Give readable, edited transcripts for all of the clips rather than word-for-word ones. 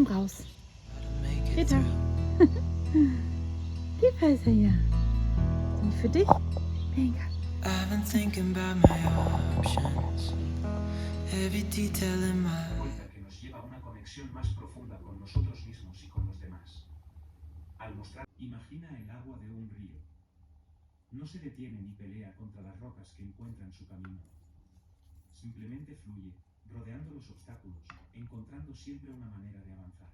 komm raus. Peter. Die Fässer sind für dich. Venga. I've been thinking about my options. Every detail in my que nos lleva a una conexión más profunda con nosotros mismos y con los demás. Al mostrar, imagina el agua de un río. No se detiene ni pelea contra las rocas que encuentran su camino. Simplemente fluye, rodeando los obstáculos, encontrando siempre una manera de avanzar.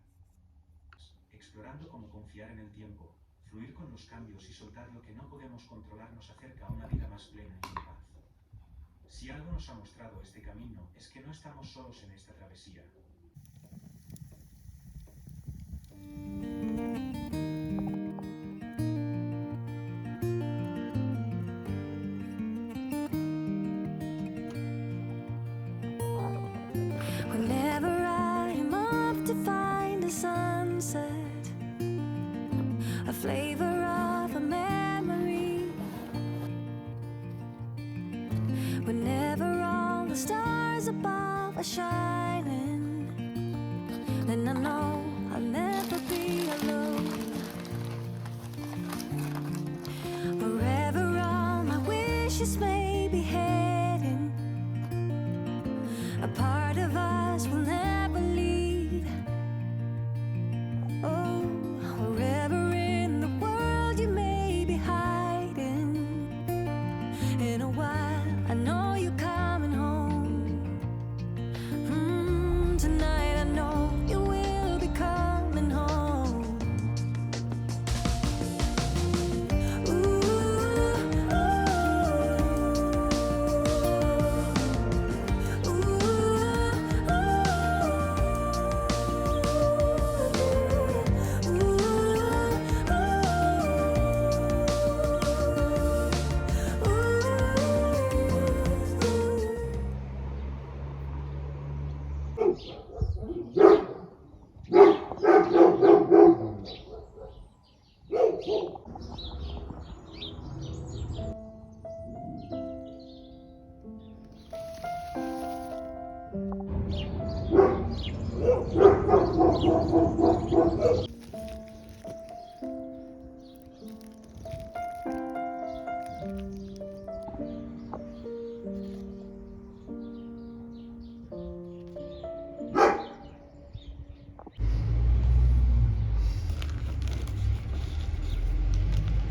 Explorando cómo confiar en el tiempo, fluir con los cambios y soltar lo que no podemos controlar nos acerca a una vida más plena y en paz. Si algo nos ha mostrado este camino es que no estamos solos en esta travesía. Whenever I'm up to find a sunset, a flavor of a memory. Whenever all the stars above are shining, then I know I'll never be alone. Wherever all my wishes may be heading, a part of us will never leave. Oh, wherever in the world you may be hiding, in a while I know you're coming home. Tonight I know you will be coming home. Ooh,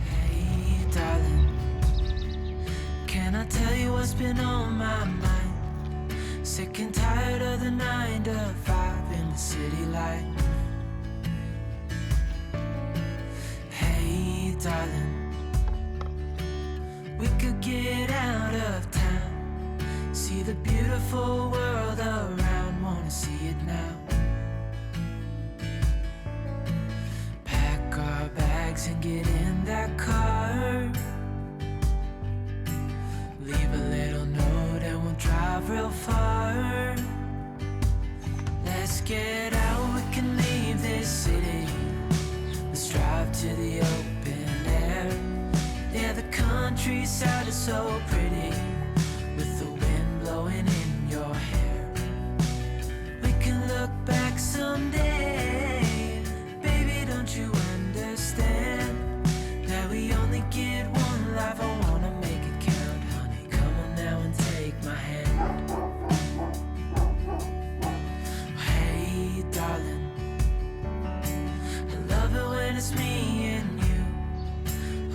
Hey, darling, can I tell you what's been on my mind? Sick and tired of the 9 to 5 in the city life. Hey, darling, we could get out of town, see the beautiful world around, wanna see it now. Pack our bags and get in that car, leave a little note and we'll drive real far. Let's get out, we can leave this city. Let's drive to the open air. Yeah, the countryside is so pretty, with the wind blowing in your hair. We can look back someday. Baby, don't you understand that we only get one life? I wanna make it count, honey. Come on now and take my hand. Hey, darling, I love it when it's me and you,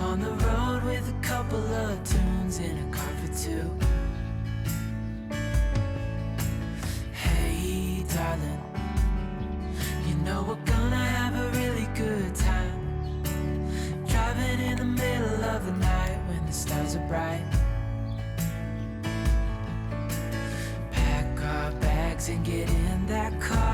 on the road with a couple of tunes in a car for two. Hey, darling, you know we're gonna have a really good time, driving in the middle of the night when the stars are bright. Pack our bags and get in that car,